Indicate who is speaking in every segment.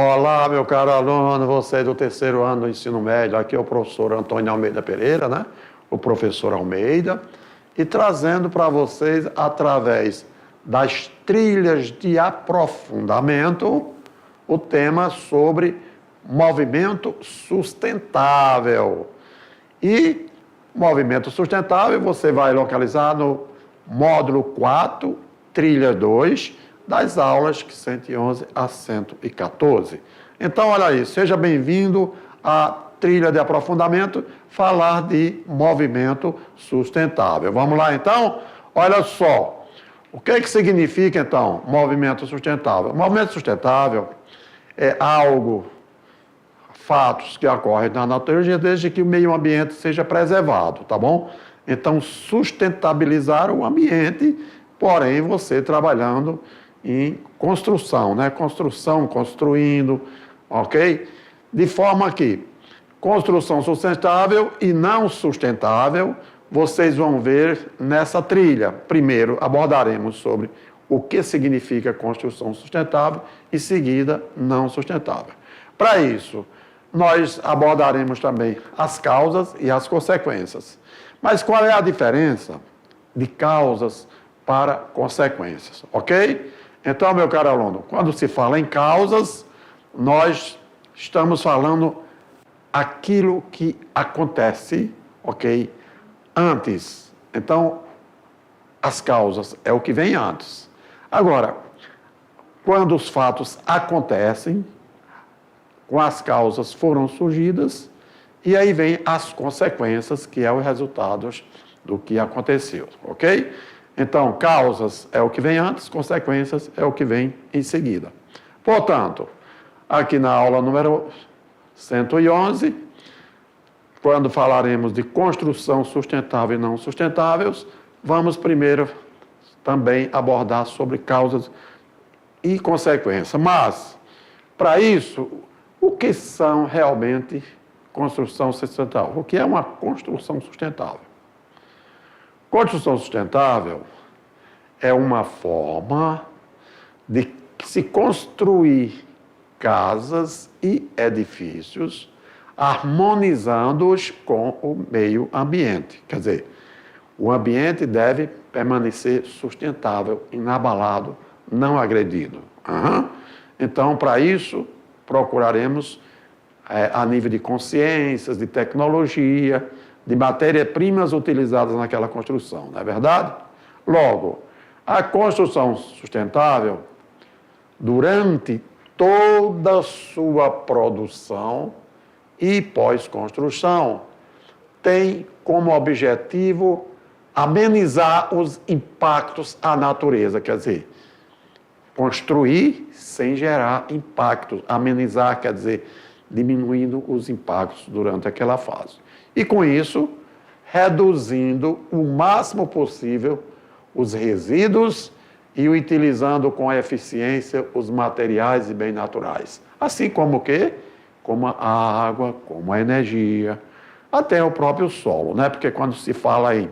Speaker 1: Olá, meu caro aluno, você do terceiro ano do ensino médio, aqui é o professor Antônio Almeida Pereira, né? O professor Almeida, e trazendo para vocês, através das trilhas de aprofundamento, o tema sobre movimento sustentável. E movimento sustentável você vai localizar no módulo 4, trilha 2, das aulas 111 a 114. Então, olha aí, seja bem-vindo à trilha de aprofundamento, falar de movimento sustentável. Vamos lá, então? Olha só, o que significa, então, movimento sustentável? Movimento sustentável é algo, fatos que ocorrem na natureza desde que o meio ambiente seja preservado, tá bom? Então, sustentabilizar o ambiente, porém, você trabalhando em construção, né? Construção, construindo, ok? De forma que construção sustentável e não sustentável, vocês vão ver nessa trilha. Primeiro, abordaremos sobre o que significa construção sustentável e, em seguida, não sustentável. Para isso, nós abordaremos também as causas e as consequências. Mas qual é a diferença de causas para consequências, ok? Então, meu caro aluno, quando se fala em causas, nós estamos falando aquilo que acontece, ok? Antes. Então, as causas é o que vem antes. Agora, quando os fatos acontecem, com as causas foram surgidas, e aí vem as consequências, que é o resultado do que aconteceu, ok? Então, causas é o que vem antes, consequências é o que vem em seguida. Portanto, aqui na aula número 111, quando falaremos de construção sustentável e não sustentáveis, vamos primeiro também abordar sobre causas e consequências. Mas, para isso, o que são realmente construção sustentável? O que é uma construção sustentável? Construção sustentável é uma forma de se construir casas e edifícios harmonizando-os com o meio ambiente. Quer dizer, o ambiente deve permanecer sustentável, inabalado, não agredido. Então, para isso, procuraremos, a nível de consciências, de tecnologia, de matérias-primas utilizadas naquela construção, não é verdade? Logo, a construção sustentável, durante toda a sua produção e pós-construção, tem como objetivo amenizar os impactos à natureza, quer dizer, construir sem gerar impactos, amenizar, quer dizer, diminuindo os impactos durante aquela fase. E com isso, reduzindo o máximo possível os resíduos e utilizando com eficiência os materiais e bens naturais. Assim como o quê? Como a água, como a energia, até o próprio solo, né? Porque quando se fala em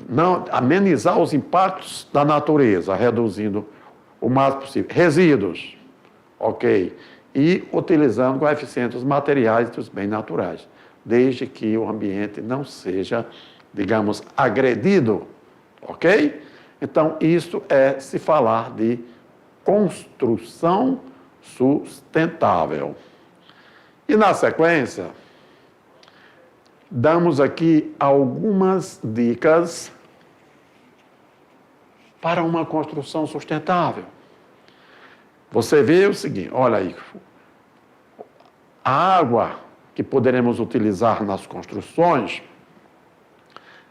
Speaker 1: não amenizar os impactos da natureza, reduzindo o máximo possível resíduos, ok? E utilizando com eficiência os materiais e os bens naturais, desde que o ambiente não seja, digamos, agredido, ok? Então, isso é se falar de construção sustentável. E na sequência, damos aqui algumas dicas para uma construção sustentável. Você vê o seguinte, olha aí, a água que poderemos utilizar nas construções,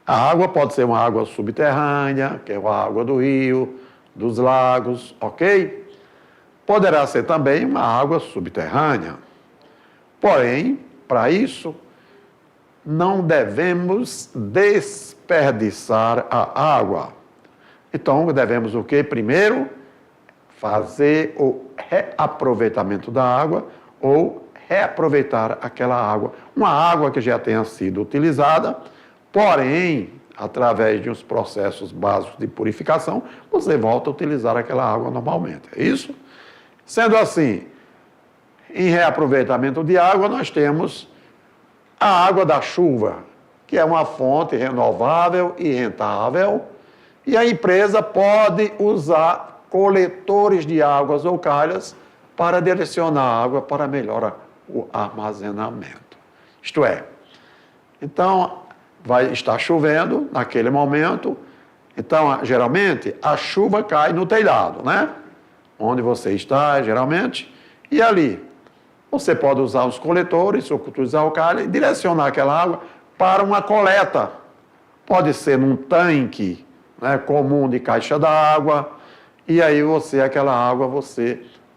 Speaker 1: a água pode ser uma água subterrânea, que é a água do rio, dos lagos, ok? Poderá ser também uma água subterrânea. Porém, para isso, não devemos desperdiçar a água. Então, devemos o quê? Primeiro, fazer o reaproveitamento da água ou reaproveitar aquela água. Uma água que já tenha sido utilizada, porém, através de uns processos básicos de purificação, você volta a utilizar aquela água normalmente. É isso? Sendo assim, em reaproveitamento de água, nós temos a água da chuva, que é uma fonte renovável e rentável, e a empresa pode usar coletores de águas ou calhas para direcionar a água para melhorar o armazenamento. Isto é, então, vai estar chovendo naquele momento, então, geralmente, a chuva cai no telhado, né? Onde você está, geralmente, e ali você pode usar os coletores, ou utilizar o calha e direcionar aquela água para uma coleta. Pode ser num tanque, né, comum de caixa d'água, e aí aquela água,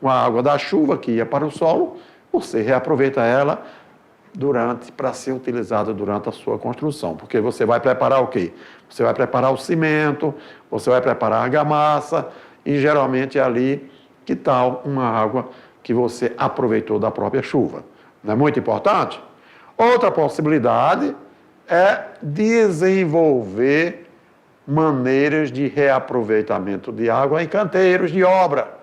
Speaker 1: com a água da chuva que ia para o solo, você reaproveita ela para ser utilizada durante a sua construção. Porque você vai preparar o quê? Você vai preparar o cimento, você vai preparar a argamassa, e geralmente é ali, que tal uma água que você aproveitou da própria chuva? Não é muito importante? Outra possibilidade é desenvolver maneiras de reaproveitamento de água em canteiros de obra,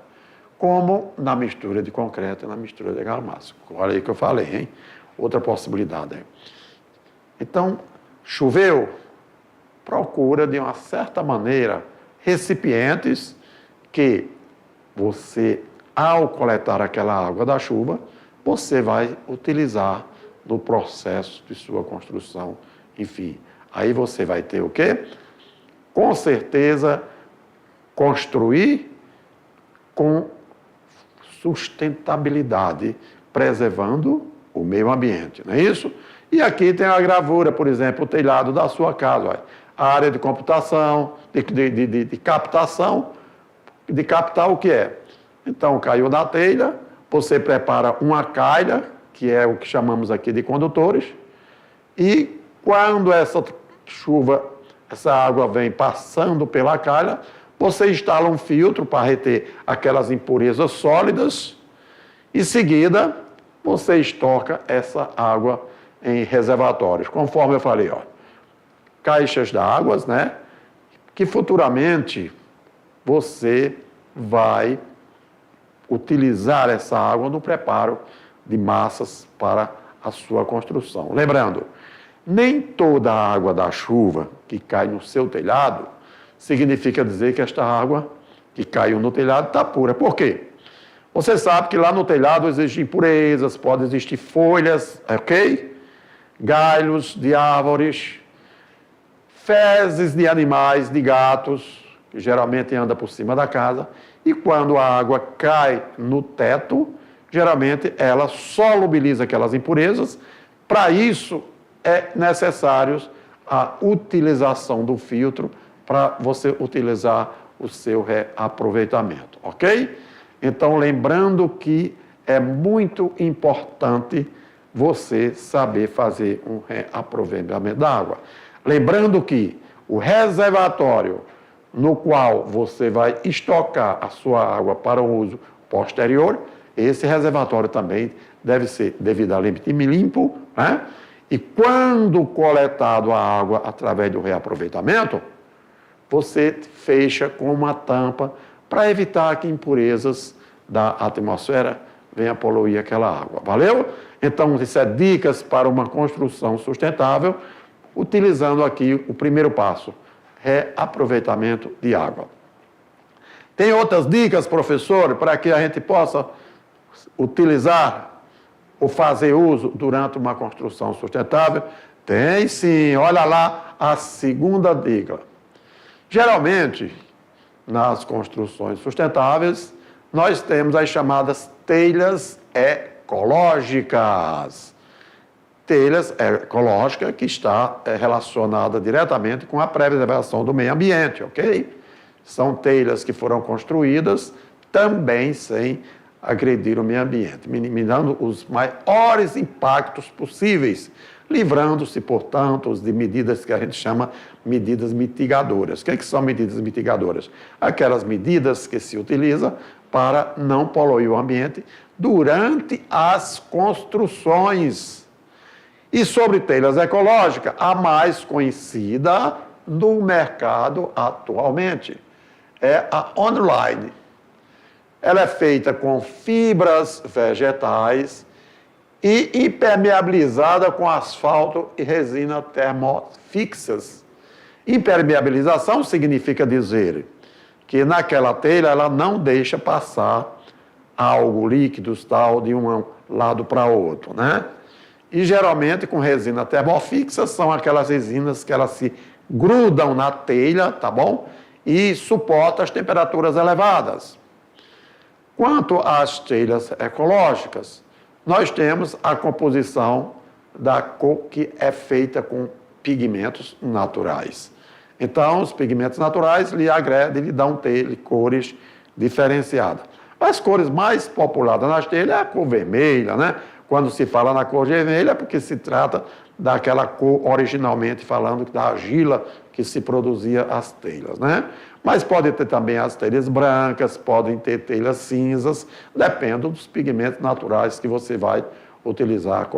Speaker 1: como na mistura de concreto e na mistura de argamassa. Olha aí que eu falei, hein? Outra possibilidade. Então, choveu, procura, de uma certa maneira, recipientes que você, ao coletar aquela água da chuva, você vai utilizar no processo de sua construção, enfim. Aí você vai ter o quê? Com certeza, construir com sustentabilidade, preservando o meio ambiente, não é isso? E aqui tem a gravura, por exemplo, o telhado da sua casa, olha, a área de computação, de captação, de captar o que é. Então, caiu da telha, você prepara uma calha, que é o que chamamos aqui de condutores, e quando essa chuva, essa água vem passando pela calha, você instala um filtro para reter aquelas impurezas sólidas, e em seguida você estoca essa água em reservatórios, conforme eu falei, ó, caixas d'água, né, que futuramente você vai utilizar essa água no preparo de massas para a sua construção. Lembrando, nem toda a água da chuva que cai no seu telhado significa dizer que esta água que caiu no telhado está pura. Por quê? Você sabe que lá no telhado existem impurezas, pode existir folhas, ok? Galhos de árvores, fezes de animais, de gatos, que geralmente anda por cima da casa, e quando a água cai no teto, geralmente ela solubiliza aquelas impurezas. Para isso é necessário a utilização do filtro para você utilizar o seu reaproveitamento, ok? Então, lembrando que é muito importante você saber fazer um reaproveitamento da água. Lembrando que o reservatório no qual você vai estocar a sua água para o uso posterior, esse reservatório também deve ser devidamente limpo, né? E quando coletado a água através do reaproveitamento, você fecha com uma tampa para evitar que impurezas da atmosfera venham poluir aquela água. Valeu? Então, isso é dicas para uma construção sustentável, utilizando aqui o primeiro passo, reaproveitamento de água. Tem outras dicas, professor, para que a gente possa utilizar ou fazer uso durante uma construção sustentável? Tem sim, olha lá a segunda dica. Geralmente, nas construções sustentáveis, nós temos as chamadas telhas ecológicas. Telhas ecológicas que está relacionada diretamente com a preservação do meio ambiente, ok? São telhas que foram construídas também sem agredir o meio ambiente, minimizando os maiores impactos possíveis, livrando-se, portanto, de medidas que a gente chama medidas mitigadoras. O que são medidas mitigadoras? Aquelas medidas que se utilizam para não poluir o ambiente durante as construções. E sobre telhas ecológicas, a mais conhecida no mercado atualmente é a online. Ela é feita com fibras vegetais e impermeabilizada com asfalto e resina termofixas. Impermeabilização significa dizer que naquela telha ela não deixa passar algo, líquidos, tal, de um lado para outro, né? E geralmente com resina termofixa são aquelas resinas que elas se grudam na telha, tá bom? E suportam as temperaturas elevadas. Quanto às telhas ecológicas, nós temos a composição da cor que é feita com pigmentos naturais. Então, os pigmentos naturais lhe agredem, lhe dão cores diferenciadas. As cores mais populares nas telhas é a cor vermelha, né? Quando se fala na cor vermelha é porque se trata daquela cor originalmente falando da argila que se produzia as telhas, né? Mas pode ter também as telhas brancas, podem ter telhas cinzas, depende dos pigmentos naturais que você vai utilizar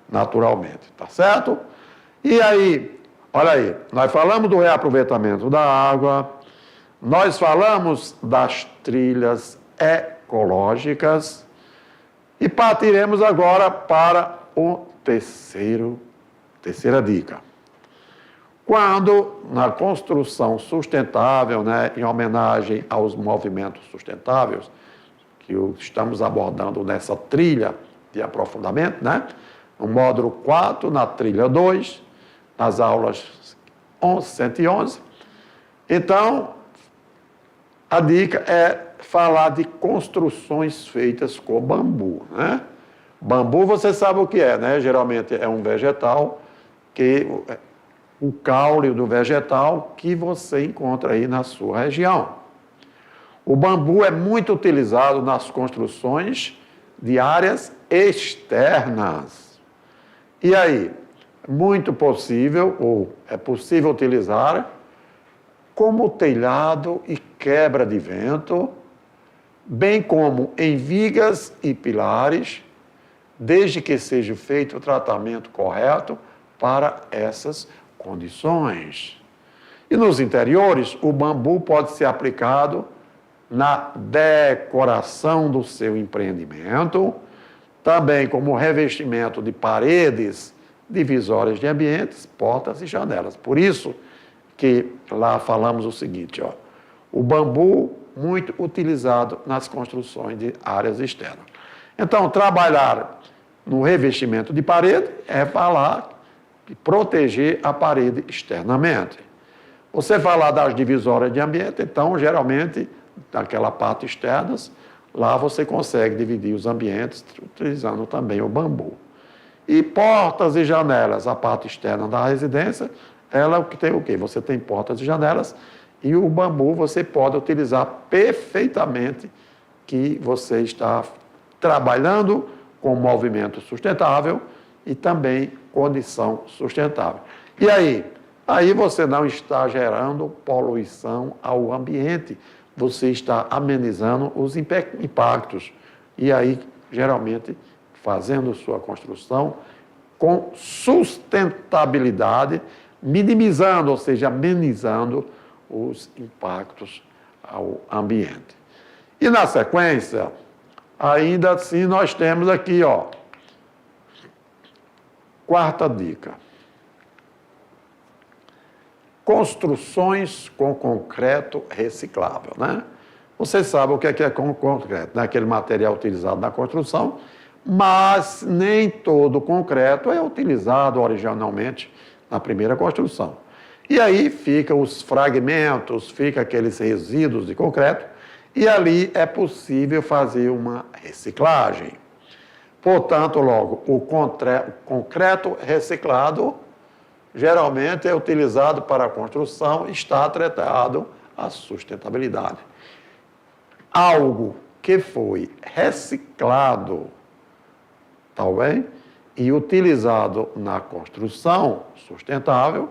Speaker 1: naturalmente, tá certo? E aí, olha aí, nós falamos do reaproveitamento da água, nós falamos das trilhas ecológicas e partiremos agora para o terceira dica. Quando na construção sustentável, né, em homenagem aos movimentos sustentáveis, que estamos abordando nessa trilha de aprofundamento, né, no módulo 4, na trilha 2, nas aulas 111. Então, a dica é falar de construções feitas com bambu, né? Bambu, você sabe o que é, né? Geralmente é um vegetal, o caule do vegetal que você encontra aí na sua região. O bambu é muito utilizado nas construções de áreas externas. E aí, muito possível, ou é possível utilizar como telhado e quebra de vento, bem como em vigas e pilares, desde que seja feito o tratamento correto para essas condições. E nos interiores, o bambu pode ser aplicado na decoração do seu empreendimento, também como revestimento de paredes, divisórias de ambientes, portas e janelas. Por isso que lá falamos o seguinte, ó, o bambu muito utilizado nas construções de áreas externas. Então, trabalhar no revestimento de parede é falar de proteger a parede externamente. Você falar das divisórias de ambiente, então, geralmente, daquela parte externa, lá você consegue dividir os ambientes utilizando também o bambu. E portas e janelas, a parte externa da residência, ela tem o quê? Você tem portas e janelas e o bambu você pode utilizar perfeitamente que você está trabalhando com movimento sustentável e também condição sustentável. E aí? Aí você não está gerando poluição ao ambiente, você está amenizando os impactos. E aí, geralmente, fazendo sua construção com sustentabilidade, minimizando, ou seja, amenizando os impactos ao ambiente. E na sequência, ainda assim, nós temos aqui, ó, quarta dica. Construções com concreto reciclável, né? Você sabe o que é concreto, né? Aquele material utilizado na construção, mas nem todo concreto é utilizado originalmente na primeira construção. E aí ficam os fragmentos, ficam aqueles resíduos de concreto, e ali é possível fazer uma reciclagem. Portanto, logo, o concreto reciclado geralmente é utilizado para a construção e está atrelado à sustentabilidade. Algo que foi reciclado, tá bem? E utilizado na construção sustentável,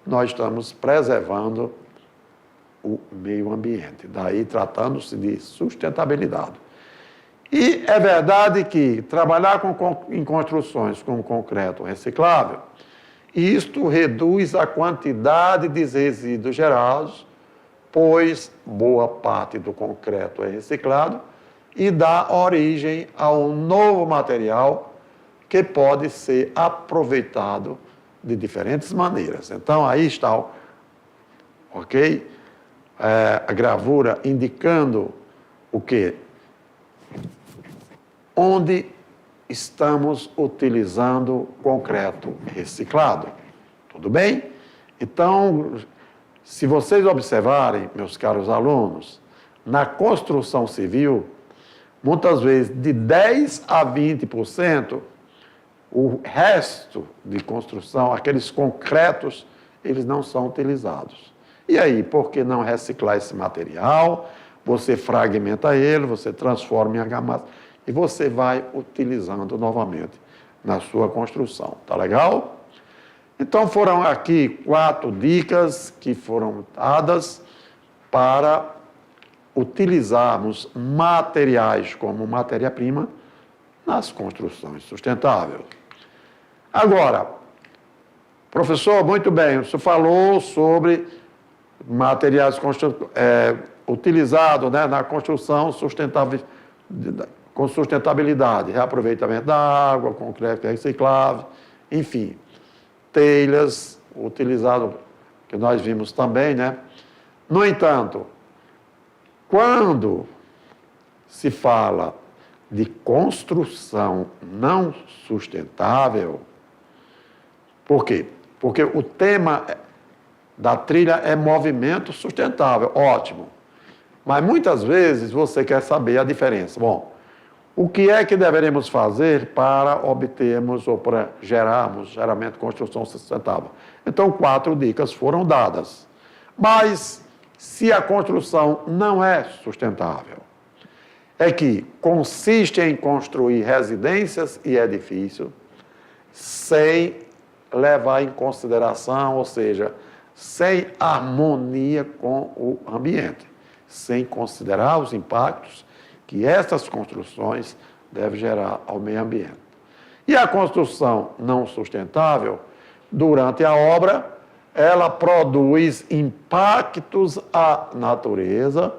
Speaker 1: nós estamos preservando o meio ambiente, daí tratando-se de sustentabilidade. E é verdade que trabalhar em construções com concreto reciclável, isto reduz a quantidade de resíduos gerados, pois boa parte do concreto é reciclado, e dá origem a um novo material que pode ser aproveitado de diferentes maneiras. Então, aí está, ok? A gravura indicando o quê? Onde estamos utilizando concreto reciclado. Tudo bem? Então, se vocês observarem, meus caros alunos, na construção civil, muitas vezes de 10% a 20%, o resto de construção, aqueles concretos, eles não são utilizados. E aí, por que não reciclar esse material? Você fragmenta ele, você transforma em argamassa e você vai utilizando novamente na sua construção. Tá legal? Então, foram aqui 4 dicas que foram dadas para utilizarmos materiais como matéria-prima nas construções sustentáveis. Agora, professor, muito bem, o senhor falou sobre materiais utilizados, né, na construção com sustentabilidade, reaproveitamento da água, concreto reciclável, enfim, telhas utilizado, que nós vimos também, né? No entanto, quando se fala de construção não sustentável, por quê? Porque o tema da trilha é movimento sustentável, ótimo. Mas muitas vezes você quer saber a diferença. Bom, o que é que deveremos fazer para obtermos ou para gerarmos, geralmente, construção sustentável? Então, 4 dicas foram dadas. Mas, se a construção não é sustentável, é que consiste em construir residências e edifícios sem levar em consideração, ou seja, sem harmonia com o ambiente, sem considerar os impactos que essas construções devem gerar ao meio ambiente. E a construção não sustentável, durante a obra, ela produz impactos à natureza,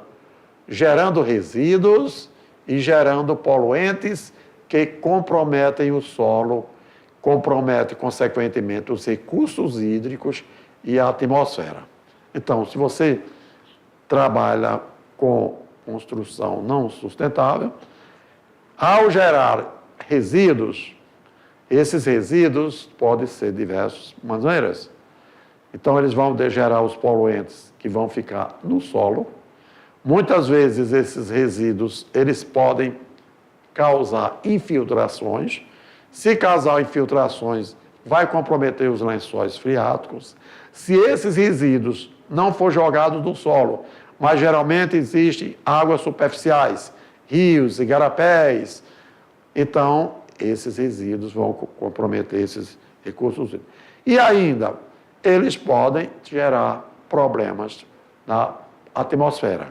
Speaker 1: gerando resíduos e gerando poluentes que comprometem o solo, comprometem, consequentemente, os recursos hídricos e a atmosfera. Então, se você trabalha com construção não sustentável, ao gerar resíduos, esses resíduos podem ser de diversas maneiras. Então, eles vão gerar os poluentes que vão ficar no solo. Muitas vezes, esses resíduos, eles podem causar infiltrações. Se causar infiltrações, vai comprometer os lençóis freáticos. Se esses resíduos não for jogados no solo, mas geralmente existem águas superficiais, rios, igarapés, então esses resíduos vão comprometer esses recursos hídricos. E ainda, eles podem gerar problemas na atmosfera,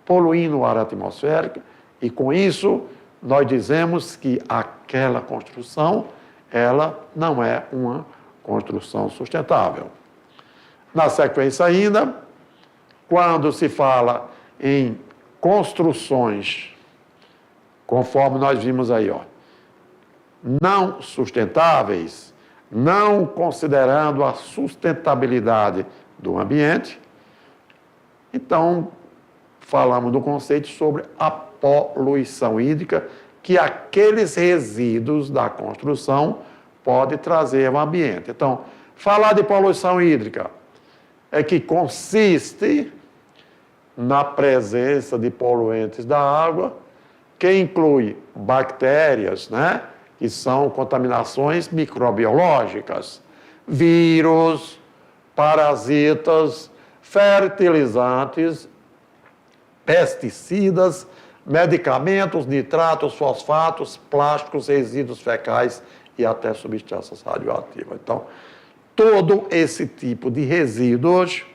Speaker 1: poluindo o ar atmosférico, e com isso nós dizemos que aquela construção, ela não é uma construção sustentável. Na sequência ainda, quando se fala em construções, conforme nós vimos aí, ó, não sustentáveis, não considerando a sustentabilidade do ambiente, então falamos do conceito sobre a poluição hídrica, que aqueles resíduos da construção podem trazer ao ambiente. Então, falar de poluição hídrica é que consiste na presença de poluentes da água, que inclui bactérias, né, que são contaminações microbiológicas, vírus, parasitas, fertilizantes, pesticidas, medicamentos, nitratos, fosfatos, plásticos, resíduos fecais e até substâncias radioativas. Então, todo esse tipo de resíduos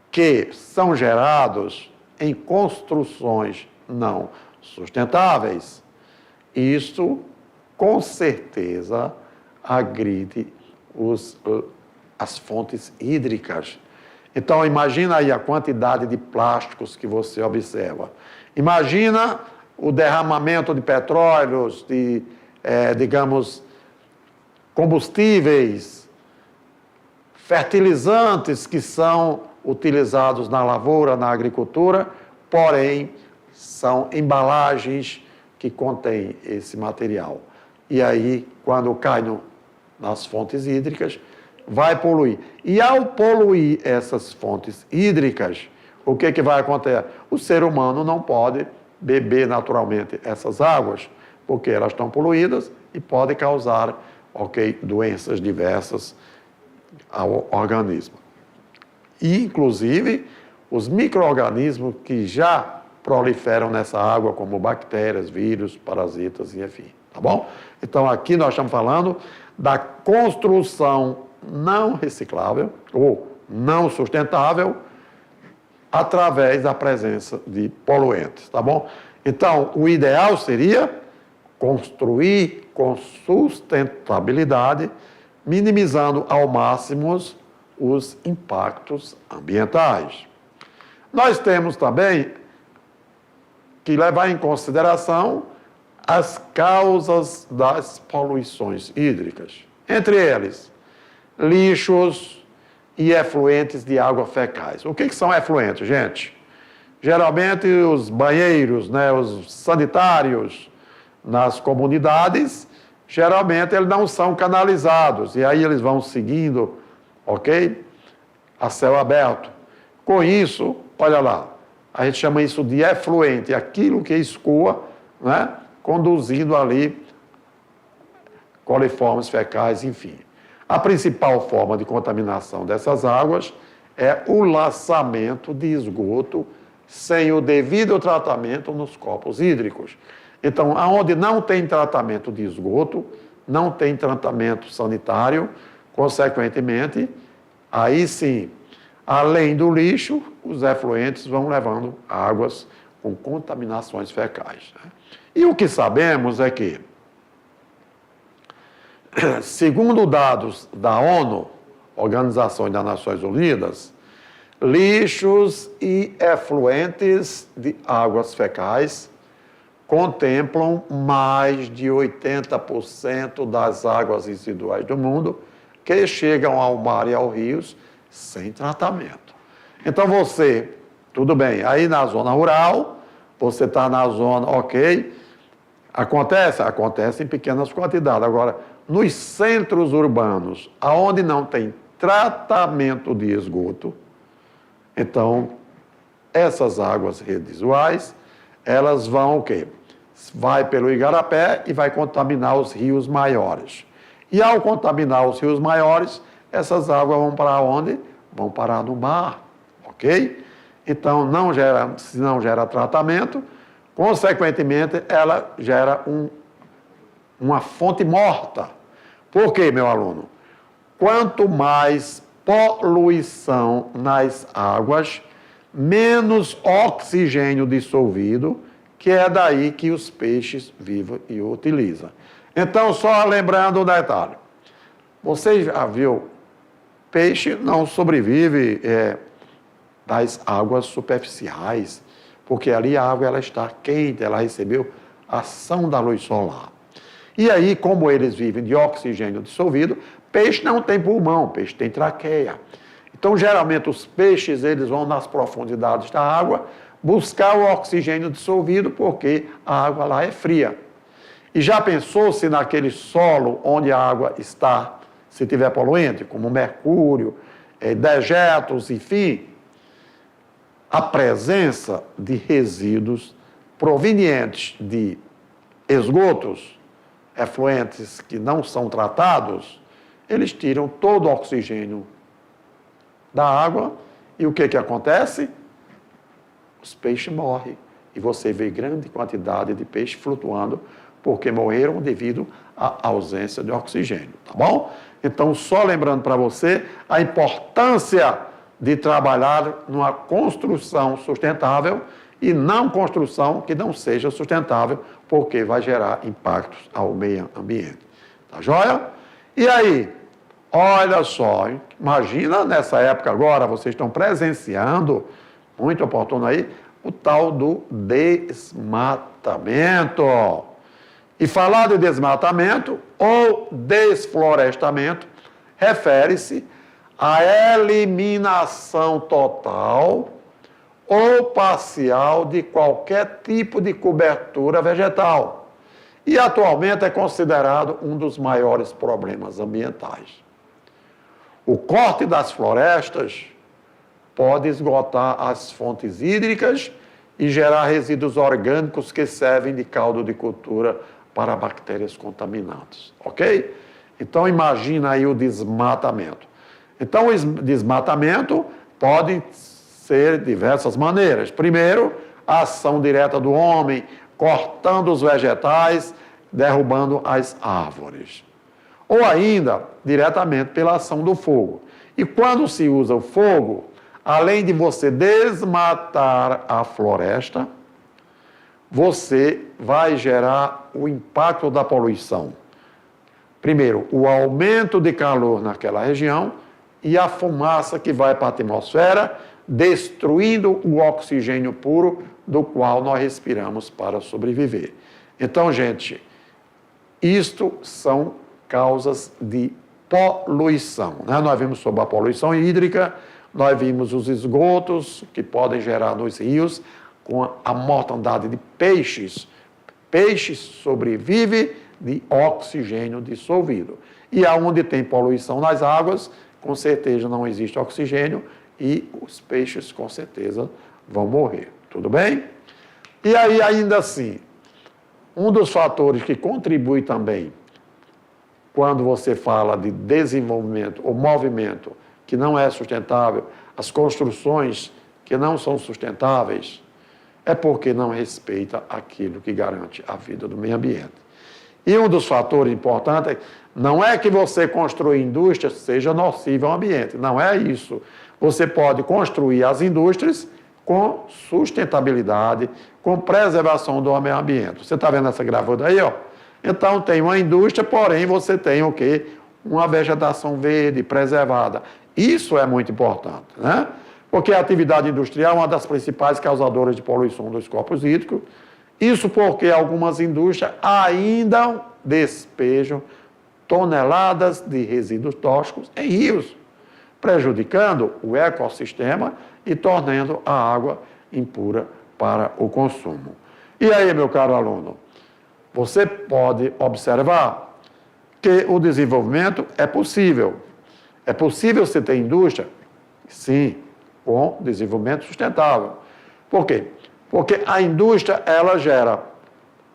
Speaker 1: que são gerados em construções não sustentáveis, isso, com certeza, agride as fontes hídricas. Então, imagina aí a quantidade de plásticos que você observa. Imagina o derramamento de petróleos, de, digamos, combustíveis, fertilizantes que são utilizados na lavoura, na agricultura, porém, são embalagens que contêm esse material. E aí, quando cai nas fontes hídricas, vai poluir. E ao poluir essas fontes hídricas, o que vai acontecer? O ser humano não pode beber naturalmente essas águas, porque elas estão poluídas e podem causar, doenças diversas ao organismo. E, inclusive, os micro-organismos que já proliferam nessa água, como bactérias, vírus, parasitas e enfim, tá bom? Então, aqui nós estamos falando da construção não reciclável ou não sustentável através da presença de poluentes, tá bom? Então, o ideal seria construir com sustentabilidade, minimizando ao máximo os impactos ambientais. Nós temos também que levar em consideração as causas das poluições hídricas. Entre eles, lixos e efluentes de água fecais. O que são efluentes, gente? Geralmente os banheiros, os sanitários nas comunidades, geralmente eles não são canalizados. E aí eles vão seguindo, a céu aberto. Com isso, olha lá, a gente chama isso de efluente, aquilo que escoa, conduzindo ali coliformes fecais, enfim. A principal forma de contaminação dessas águas é o lançamento de esgoto sem o devido tratamento nos corpos hídricos. Então, onde não tem tratamento de esgoto, não tem tratamento sanitário, consequentemente, aí sim, além do lixo, os efluentes vão levando águas com contaminações fecais. E o que sabemos é que, segundo dados da ONU, Organização das Nações Unidas, lixos e efluentes de águas fecais contemplam mais de 80% das águas residuais do mundo que chegam ao mar e aos rios sem tratamento. Então você, tudo bem, aí na zona rural, você está na zona, acontece em pequenas quantidades. Agora, nos centros urbanos, aonde não tem tratamento de esgoto, então, essas águas residuais, elas vão vai pelo igarapé e vai contaminar os rios maiores. E ao contaminar os rios maiores, essas águas vão para onde? Vão parar no mar, Então, se não gera tratamento, consequentemente, ela gera uma fonte morta. Por quê, meu aluno? Quanto mais poluição nas águas, menos oxigênio dissolvido, que é daí que os peixes vivem e utilizam. Então, só lembrando um detalhe. Você já viu, peixe não sobrevive das águas superficiais, porque ali a água ela está quente, ela recebeu a ação da luz solar. E aí, como eles vivem de oxigênio dissolvido, peixe não tem pulmão, peixe tem traqueia. Então, geralmente, os peixes eles vão nas profundidades da água buscar o oxigênio dissolvido, porque a água lá é fria. E já pensou se naquele solo onde a água está, se tiver poluente, como mercúrio, dejetos, enfim, a presença de resíduos provenientes de esgotos, efluentes que não são tratados, eles tiram todo o oxigênio da água e o que acontece? Os peixes morrem. E você vê grande quantidade de peixes flutuando porque morreram devido à ausência de oxigênio, tá bom? Então, só lembrando para você a importância de trabalhar numa construção sustentável e não construção que não seja sustentável, porque vai gerar impactos ao meio ambiente. Tá joia? E aí, olha só, imagina nessa época agora, vocês estão presenciando, muito oportuno aí, o tal do desmatamento. E falar de desmatamento ou desflorestamento refere-se à eliminação total ou parcial de qualquer tipo de cobertura vegetal. E atualmente é considerado um dos maiores problemas ambientais. O corte das florestas pode esgotar as fontes hídricas e gerar resíduos orgânicos que servem de caldo de cultura para bactérias contaminantes, ok? Então, imagina aí o desmatamento. Então, o desmatamento pode ser de diversas maneiras. Primeiro, a ação direta do homem, cortando os vegetais, derrubando as árvores. Ou ainda, diretamente pela ação do fogo. E quando se usa o fogo, além de você desmatar a floresta, você vai gerar o impacto da poluição. Primeiro, o aumento de calor naquela região e a fumaça que vai para a atmosfera, destruindo o oxigênio puro do qual nós respiramos para sobreviver. Então, gente, isto são causas de poluição, né? Nós vimos sobre a poluição hídrica, nós vimos os esgotos que podem gerar nos rios com a mortandade de peixes. Peixes sobrevivem de oxigênio dissolvido. E aonde tem poluição nas águas, com certeza não existe oxigênio e os peixes com certeza vão morrer. Tudo bem? E aí, ainda assim, um dos fatores que contribui também quando você fala de desenvolvimento ou movimento que não é sustentável, as construções que não são sustentáveis, é porque não respeita aquilo que garante a vida do meio ambiente. E um dos fatores importantes não é que você construir indústrias seja nocivo ao ambiente, não é isso. Você pode construir as indústrias com sustentabilidade, com preservação do meio ambiente. Você está vendo essa gravura aí, ó? Então, tem uma indústria, porém, você tem o quê? Uma vegetação verde, preservada. Isso é muito importante, né? Porque a atividade industrial é uma das principais causadoras de poluição dos corpos hídricos. Isso porque algumas indústrias ainda despejam toneladas de resíduos tóxicos em rios, prejudicando o ecossistema e tornando a água impura para o consumo. E aí, meu caro aluno, você pode observar que o desenvolvimento é possível. É possível você ter indústria? Sim, com desenvolvimento sustentável. Por quê? Porque a indústria, ela gera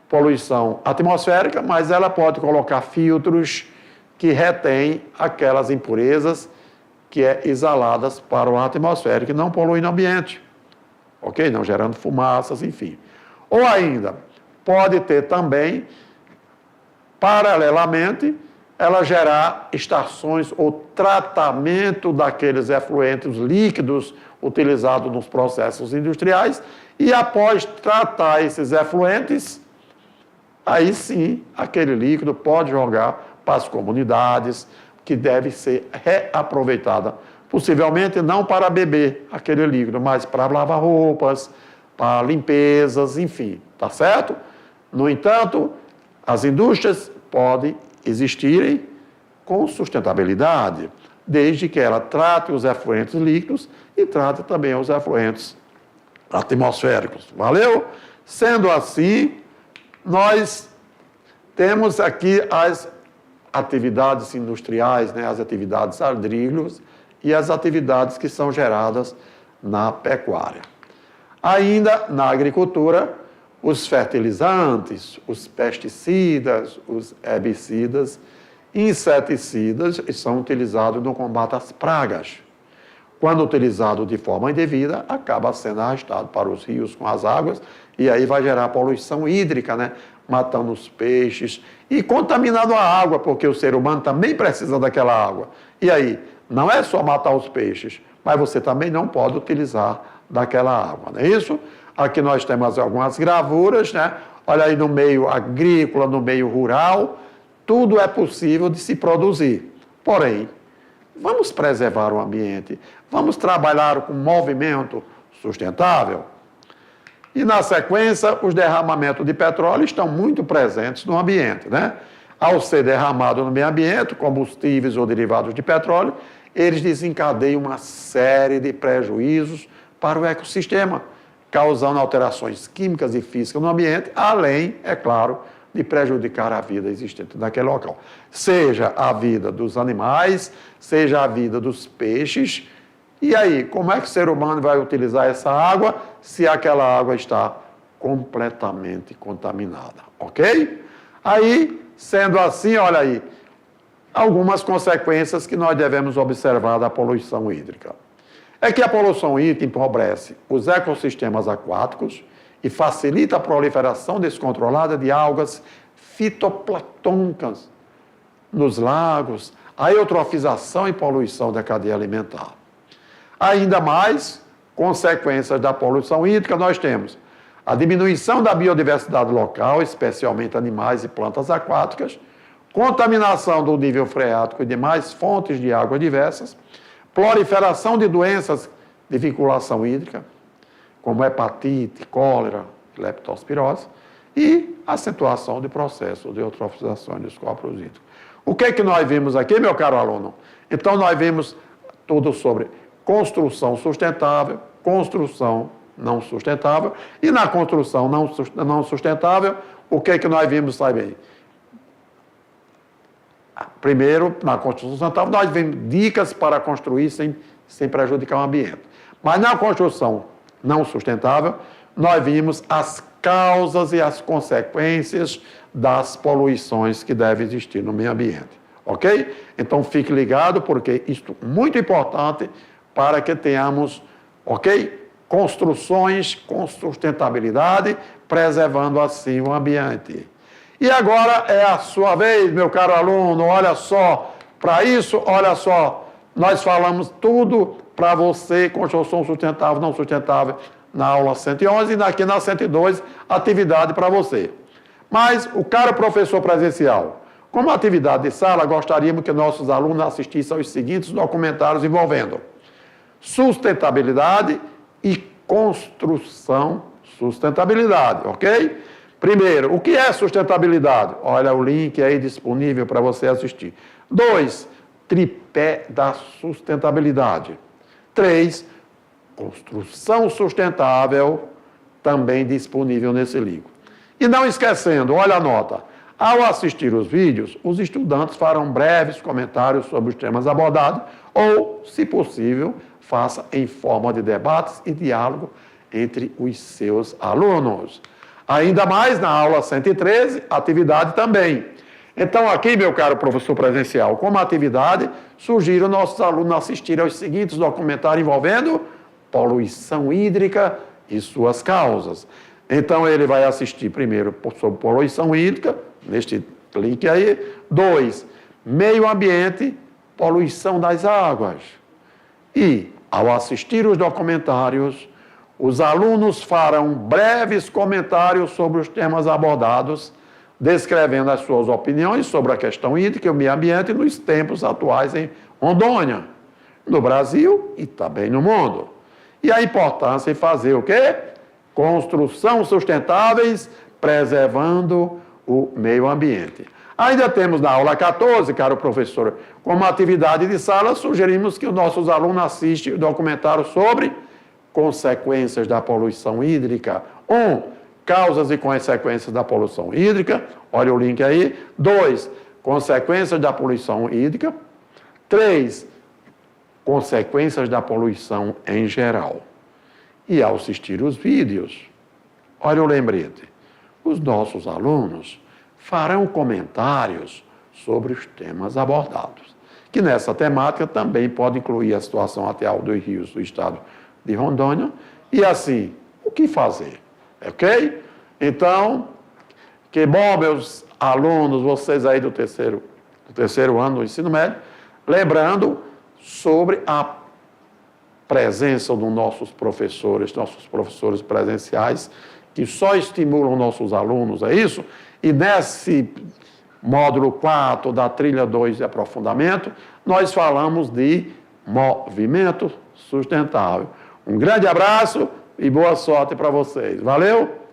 Speaker 1: poluição atmosférica, mas ela pode colocar filtros que retêm aquelas impurezas que é exaladas para o ar atmosférico e não poluem no ambiente. Ok? Não gerando fumaças, enfim. Ou ainda, pode ter também, paralelamente, ela gerar estações ou tratamento daqueles efluentes líquidos utilizados nos processos industriais e após tratar esses efluentes, aí sim, aquele líquido pode jogar para as comunidades, que deve ser reaproveitada. Possivelmente não para beber aquele líquido, mas para lavar roupas, para limpezas, enfim, tá certo? No entanto, as indústrias podem existirem com sustentabilidade, desde que ela trate os efluentes líquidos e trate também os efluentes atmosféricos. Valeu? Sendo assim, nós temos aqui as atividades industriais, né, as atividades agrícolas e as atividades que são geradas na pecuária. Ainda na agricultura, os fertilizantes, os pesticidas, os herbicidas, inseticidas são utilizados no combate às pragas. Quando utilizado de forma indevida, acaba sendo arrastado para os rios com as águas e aí vai gerar poluição hídrica, né? Matando os peixes e contaminando a água, porque o ser humano também precisa daquela água. E aí, não é só matar os peixes, mas você também não pode utilizar daquela água, não é isso? Aqui nós temos algumas gravuras, né? Olha aí no meio agrícola, no meio rural, tudo é possível de se produzir. Porém, vamos preservar o ambiente, vamos trabalhar com movimento sustentável. E, na sequência, os derramamentos de petróleo estão muito presentes no ambiente, né? Ao ser derramado no meio ambiente, combustíveis ou derivados de petróleo, eles desencadeiam uma série de prejuízos para o ecossistema, causando alterações químicas e físicas no ambiente, além, é claro, de prejudicar a vida existente naquele local. Seja a vida dos animais, seja a vida dos peixes. E aí, como é que o ser humano vai utilizar essa água se aquela água está completamente contaminada, ok? Aí, sendo assim, olha aí, algumas consequências que nós devemos observar da poluição hídrica. É que a poluição hídrica empobrece os ecossistemas aquáticos e facilita a proliferação descontrolada de algas fitoplânctons nos lagos, a eutrofização e poluição da cadeia alimentar. Ainda mais consequências da poluição hídrica, nós temos a diminuição da biodiversidade local, especialmente animais e plantas aquáticas, contaminação do nível freático e demais fontes de água diversas, proliferação de doenças de vinculação hídrica, como hepatite, cólera, leptospirose, e acentuação de processos de eutrofização dos corpos hídricos. O que é que nós vimos aqui, meu caro aluno? Então, nós vimos tudo sobre construção sustentável, construção não sustentável, e na construção não sustentável, o que é que nós vimos, sabe aí? Primeiro, na construção sustentável, nós vimos dicas para construir sem prejudicar o ambiente. Mas na construção não sustentável, nós vimos as causas e as consequências das poluições que devem existir no meio ambiente, ok? Então, fique ligado, porque isto é muito importante para que tenhamos, ok? Construções com sustentabilidade, preservando assim o ambiente. E agora é a sua vez, meu caro aluno, olha só, para isso, olha só, nós falamos tudo para você, construção sustentável, não sustentável, na aula 111 e aqui na 102, atividade para você. Mas o caro professor presencial, como atividade de sala, gostaríamos que nossos alunos assistissem aos seguintes documentários envolvendo sustentabilidade e construção sustentabilidade, ok? Primeiro, o que é sustentabilidade? Olha o link aí disponível para você assistir. 2, tripé da sustentabilidade. 3, construção sustentável, também disponível nesse link. E não esquecendo, olha a nota, ao assistir os vídeos, os estudantes farão breves comentários sobre os temas abordados ou, se possível, faça em forma de debates e diálogo entre os seus alunos. Ainda mais na aula 113, atividade também. Então, aqui, meu caro professor presencial, como atividade, sugiro nossos alunos assistirem aos seguintes documentários envolvendo poluição hídrica e suas causas. Então, ele vai assistir primeiro sobre poluição hídrica, neste link aí. 2, meio ambiente, poluição das águas. E, ao assistir os documentários, os alunos farão breves comentários sobre os temas abordados, descrevendo as suas opiniões sobre a questão hídrica e o meio ambiente nos tempos atuais em Rondônia, no Brasil e também no mundo. E a importância de fazer o quê? Construção sustentáveis, preservando o meio ambiente. Ainda temos na aula 14, caro professor, como atividade de sala, sugerimos que os nossos alunos assistam o documentário sobre consequências da poluição hídrica. 1, causas e consequências da poluição hídrica. Olha o link aí. 2, consequências da poluição hídrica. 3, consequências da poluição em geral. E ao assistir os vídeos, olha o lembrete, os nossos alunos farão comentários sobre os temas abordados, que nessa temática também pode incluir a situação atual dos rios do estado de Rondônia, e assim, o que fazer? Ok? Então, que bom, meus alunos, vocês aí do terceiro ano do ensino médio, lembrando sobre a presença dos nossos professores presenciais, que só estimulam nossos alunos, é isso? E nesse módulo 4 da trilha 2 de aprofundamento, nós falamos de movimento sustentável. Um grande abraço e boa sorte para vocês. Valeu?